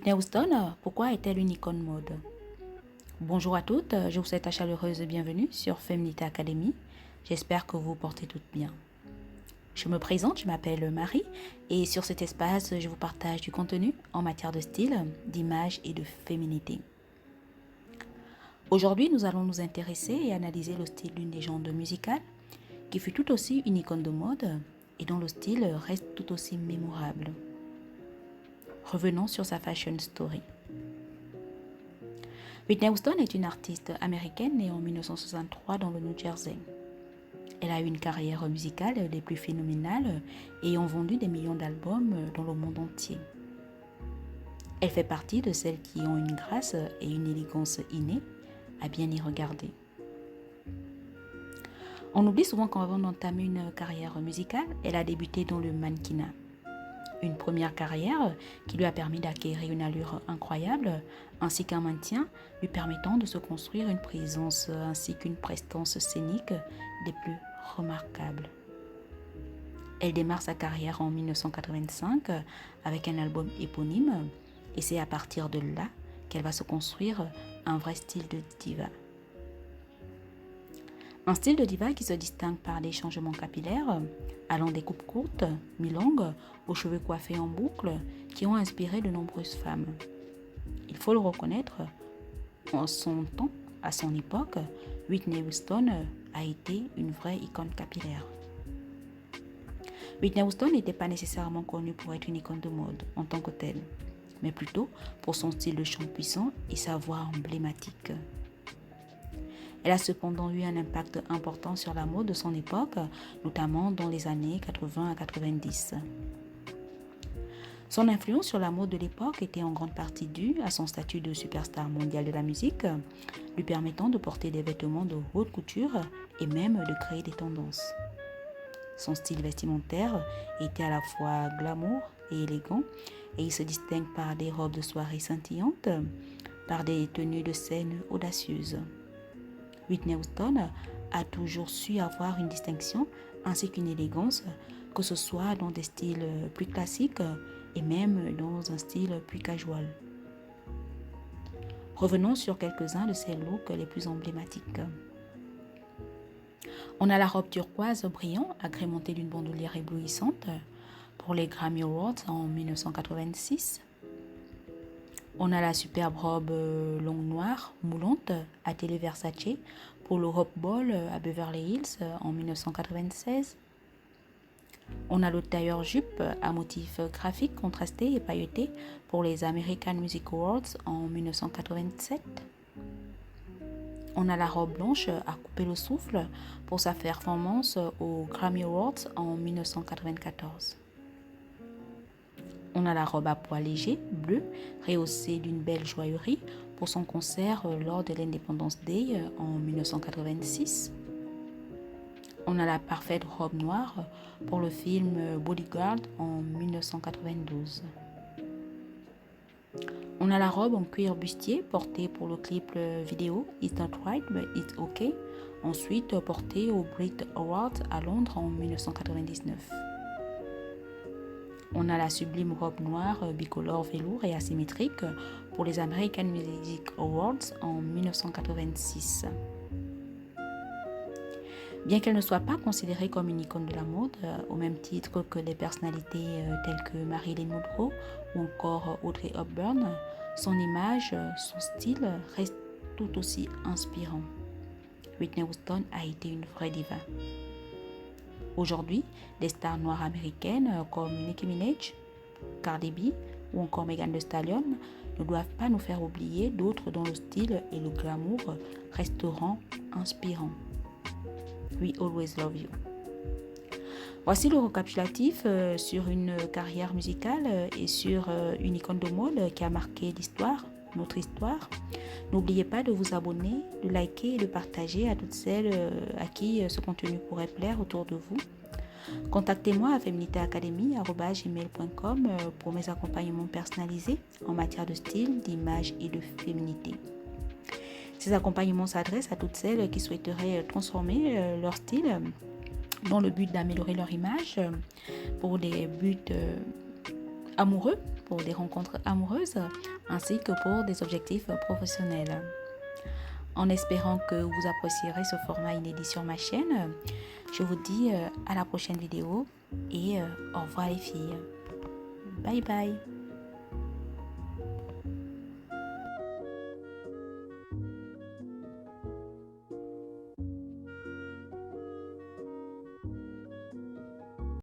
Whitney Houston, pourquoi est-elle une icône mode? Bonjour à toutes, je vous souhaite la chaleureuse bienvenue sur Feminité Academy. J'espère que vous portez toutes bien. Je me présente, je m'appelle Marie et sur cet espace, je vous partage du contenu en matière de style, d'image et de féminité. Aujourd'hui, nous allons nous intéresser et analyser le style d'une légende musicale qui fut tout aussi une icône de mode et dont le style reste tout aussi mémorable. Revenons sur sa fashion story. Whitney Houston est une artiste américaine née en 1963 dans le New Jersey. Elle a eu une carrière musicale des plus phénoménales ayant vendu des millions d'albums dans le monde entier. Elle fait partie de celles qui ont une grâce et une élégance innée à bien y regarder. On oublie souvent qu'avant d'entamer une carrière musicale, elle a débuté dans le mannequinat. Une première carrière qui lui a permis d'acquérir une allure incroyable ainsi qu'un maintien lui permettant de se construire une présence ainsi qu'une prestance scénique des plus remarquables. Elle démarre sa carrière en 1985 avec un album éponyme et c'est à partir de là qu'elle va se construire un vrai style de diva. Un style de diva qui se distingue par des changements capillaires, allant des coupes courtes, mi-longues, aux cheveux coiffés en boucle, qui ont inspiré de nombreuses femmes. Il faut le reconnaître, en son temps, à son époque, Whitney Houston a été une vraie icône capillaire. Whitney Houston n'était pas nécessairement connue pour être une icône de mode en tant que telle, mais plutôt pour son style de chant puissant et sa voix emblématique. Elle a cependant eu un impact important sur la mode de son époque, notamment dans les années 80 à 90. Son influence sur la mode de l'époque était en grande partie due à son statut de superstar mondiale de la musique, lui permettant de porter des vêtements de haute couture et même de créer des tendances. Son style vestimentaire était à la fois glamour et élégant, et il se distingue par des robes de soirée scintillantes, par des tenues de scène audacieuses. Whitney Houston a toujours su avoir une distinction ainsi qu'une élégance, que ce soit dans des styles plus classiques et même dans un style plus casual. Revenons sur quelques-uns de ses looks les plus emblématiques. On a la robe turquoise brillant agrémentée d'une bandoulière éblouissante pour les Grammy Awards en 1986. On a la superbe robe longue noire moulante attelée Versace pour le Hope Ball à Beverly Hills en 1996. On a le tailleur-jupe à motif graphique contrasté et pailleté pour les American Music Awards en 1987. On a la robe blanche à couper le souffle pour sa performance aux Grammy Awards en 1994. On a la robe à pois léger, bleu, rehaussée d'une belle joaillerie pour son concert lors de l'Independence Day en 1986. On a la parfaite robe noire pour le film Bodyguard en 1992. On a la robe en cuir bustier portée pour le clip vidéo It's Not Right But It's Okay, ensuite portée au Brit Awards à Londres en 1999. On a la sublime robe noire bicolore velours et asymétrique pour les American Music Awards en 1986. Bien qu'elle ne soit pas considérée comme une icône de la mode, au même titre que des personnalités telles que Marilyn Monroe ou encore Audrey Hepburn, son image, son style reste tout aussi inspirant. Whitney Houston a été une vraie diva. Aujourd'hui, des stars noires américaines comme Nicki Minaj, Cardi B ou encore Megan Thee Stallion ne doivent pas nous faire oublier d'autres dont le style et le glamour resteront inspirants. We always love you. Voici le récapitulatif sur une carrière musicale et sur une icône de mode qui a marqué l'histoire, notre histoire. N'oubliez pas de vous abonner, de liker et de partager à toutes celles à qui ce contenu pourrait plaire autour de vous. Contactez-moi à feminitéacademy@gmail.com pour mes accompagnements personnalisés en matière de style, d'image et de féminité. Ces accompagnements s'adressent à toutes celles qui souhaiteraient transformer leur style dans le but d'améliorer leur image pour des buts amoureux, pour des rencontres amoureuses, ainsi que pour des objectifs professionnels. En espérant que vous apprécierez ce format inédit sur ma chaîne, je vous dis à la prochaine vidéo et au revoir les filles. Bye bye.